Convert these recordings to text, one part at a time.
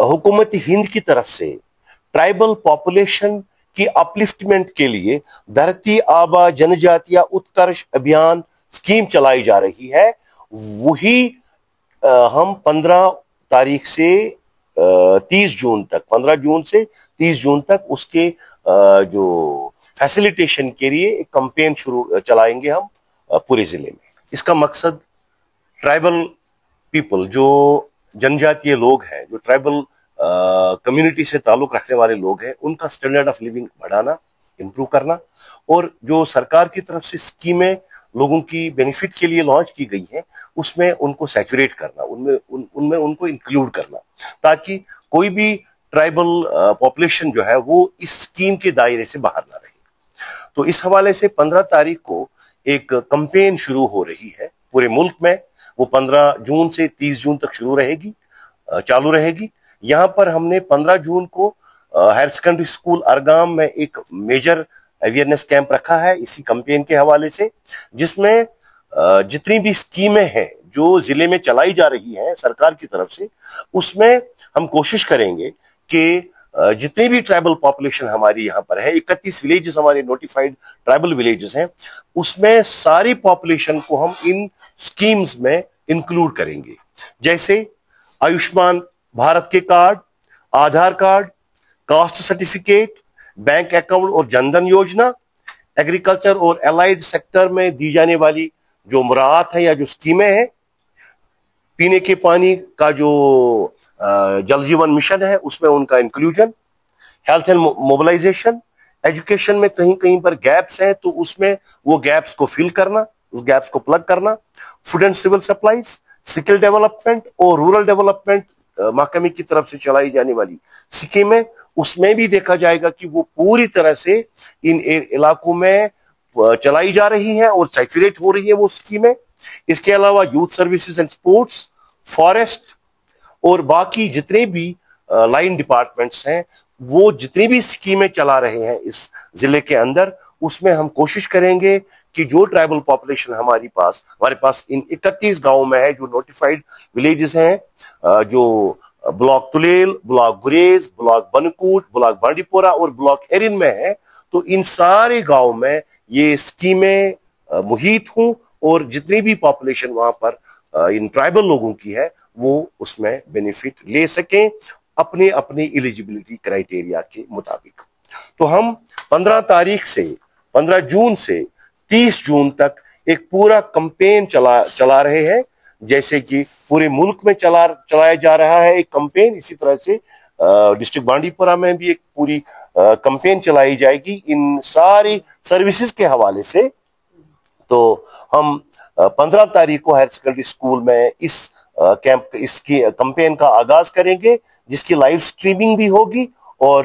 हुकूमत हिंद की तरफ से ट्राइबल पॉपुलेशन की अपलिफ्टमेंट के लिए धरती आबा जनजातीय उत्कर्ष अभियान स्कीम चलाई जा रही है, वही हम 15 तारीख से 30 जून तक 15 जून से 30 जून तक उसके जो फैसिलिटेशन के लिए एक कैंपेन चलाएंगे हम पूरे जिले में। इसका मकसद ट्राइबल पीपल, जो जनजातीय लोग हैं, जो ट्राइबल कम्युनिटी से ताल्लुक रखने वाले लोग हैं, उनका स्टैंडर्ड ऑफ लिविंग बढ़ाना, इम्प्रूव करना, और जो सरकार की तरफ से स्कीमें लोगों की बेनिफिट के लिए लॉन्च की गई हैं उसमें उनको सैचुरेट करना, उनमें उनको इंक्लूड करना, ताकि कोई भी ट्राइबल पॉपुलेशन जो है वो इस स्कीम के दायरे से बाहर ना रहे। तो इस हवाले से 15 तारीख को एक कैंपेन शुरू हो रही है पूरे मुल्क में। वो 15 जून से 30 जून तक चालू रहेगी। यहाँ पर हमने 15 जून को हायर सेकेंडरी स्कूल अरगाम में एक मेजर अवेयरनेस कैंप रखा है इसी कैंपेन के हवाले से, जिसमें जितनी भी स्कीमें हैं जो जिले में चलाई जा रही हैं सरकार की तरफ से, उसमें हम कोशिश करेंगे कि जितनी भी ट्राइबल पॉपुलेशन हमारी यहाँ पर है, 31 विलेजेस हमारे नोटिफाइड ट्राइबल विलेजेस हैं, उसमें सारी पॉपुलेशन को हम इन स्कीम्स में इंक्लूड करेंगे। जैसे आयुष्मान भारत के card, Aadhaar card, caste certificate, bank account और जनधन योजना, एग्रीकल्चर और एलाइड सेक्टर में दी जाने वाली जो मुराद है या जो स्कीमें हैं, पीने के पानी का जो जल जीवन मिशन है उसमें उनका inclusion, health and mobilisation, education में कहीं कहीं पर गैप्स हैं तो उसमें वो गैप्स को फिल करना, उस गैप्स को प्लग करना, food and civil supplies, skill development और रूरल डेवलपमेंट महकमे की तरफ से चलाई जाने वाली स्कीमें, उसमें भी देखा जाएगा कि वो पूरी तरह से इन इलाकों में चलाई जा रही हैं और सैचुरेट हो रही है वो स्कीमें। इसके अलावा youth services and sports, forest और बाकी जितने भी लाइन डिपार्टमेंट्स हैं, वो जितनी भी स्कीमें चला रहे हैं इस जिले के अंदर, उसमें हम कोशिश करेंगे कि जो ट्राइबल पॉपुलेशन हमारे पास इन 31 गांवों में है, जो नोटिफाइड विलेजेस हैं, जो ब्लॉक तुलेल, ब्लॉक गुरेज, ब्लॉक बनकूट, ब्लॉक बांडीपोरा और ब्लॉक एरिन में है, तो इन सारे गांव में ये स्कीमें मुहित हों और जितनी भी पॉपुलेशन वहां पर इन ट्राइबल लोगों की है वो उसमें बेनिफिट ले सकें अपने अपने एलिजिबिलिटी क्राइटेरिया के मुताबिक। तो हम 15 जून से 30 जून तक एक पूरा कैंपेन चला रहे हैं, जैसे कि पूरे मुल्क में चलाया जा रहा है एक कैंपेन, इसी तरह से डिस्ट्रिक्ट बांडीपुरा में भी एक पूरी कैंपेन चलाई जाएगी इन सारी सर्विसेज के हवाले से। तो हम 15 तारीख को हायर सेकेंडरी स्कूल में इसकी कैंपेन का आगाज करेंगे, जिसकी लाइव स्ट्रीमिंग भी होगी, और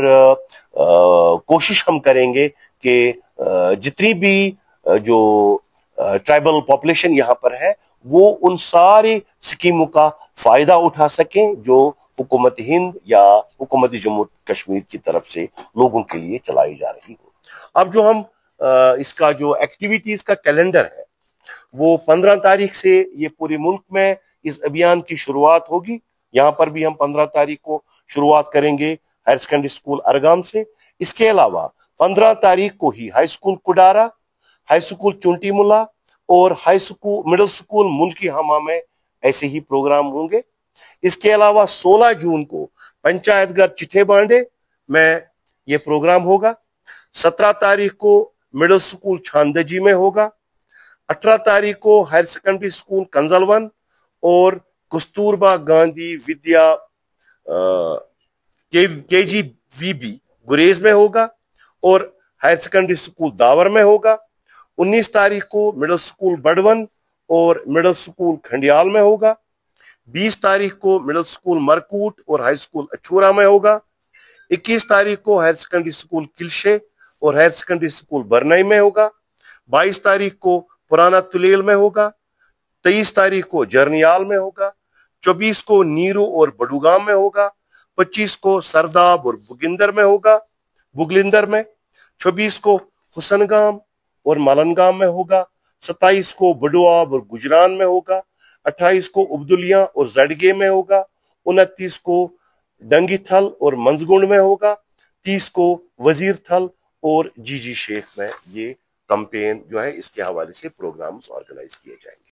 कोशिश हम करेंगे कि जितनी भी जो ट्राइबल पॉपुलेशन यहाँ पर है वो उन सारी स्कीमों का फायदा उठा सकें जो हुकूमत हिंद या हुकूमत जम्मू कश्मीर की तरफ से लोगों के लिए चलाई जा रही हो। अब जो हम इसका जो एक्टिविटीज का कैलेंडर है वो 15 तारीख से ये पूरे मुल्क में इस अभियान की शुरुआत होगी। यहाँ पर भी हम 15 तारीख को शुरुआत करेंगे हायर सेकेंडरी स्कूल अरगाम से। इसके अलावा 15 तारीख को ही हाई स्कूल कुडारा, हाई स्कूल चुंटी मुला और मिडिल स्कूल मुल्की हमा में ऐसे ही प्रोग्राम होंगे। इसके अलावा 16 जून को पंचायत घर चिठे बांडे में यह प्रोग्राम होगा। 17 तारीख को मिडिल स्कूल छांदजी में होगा। 18 तारीख को हायर सेकेंडरी स्कूल कंजलवन और कस्तूरबा गांधी विद्या KGVB गुरेज में होगा और हायर सेकेंडरी स्कूल दावर में होगा। 19 तारीख को मिडिल स्कूल बड़वन और मिडिल स्कूल खंडियाल में होगा। 20 तारीख को मिडिल स्कूल मरकूट और हाई स्कूल अछूरा में होगा। 21 तारीख को हायर सेकेंडरी स्कूल किलशे और हायर सेकेंडरी स्कूल बरनई में होगा। 22 तारीख को पुराना तुलेल में होगा। 23 तारीख को जरनियाल में होगा। 24 को नीरू और बडुगाम में होगा। 25 को सरदाब और बुगलिंदर में। 26 को हुसनगाम और मालनगाम में होगा। 27 को बडुआब और गुजरान में होगा। 28 को उब्दुलिया और जडगे में होगा। 29 को डंगी थल और मंजगुंड में होगा, 30 को वजीर थल और जीजी शेख में ये कैंपेन जो है इसके हवाले से प्रोग्राम्स ऑर्गेनाइज किए जाएंगे।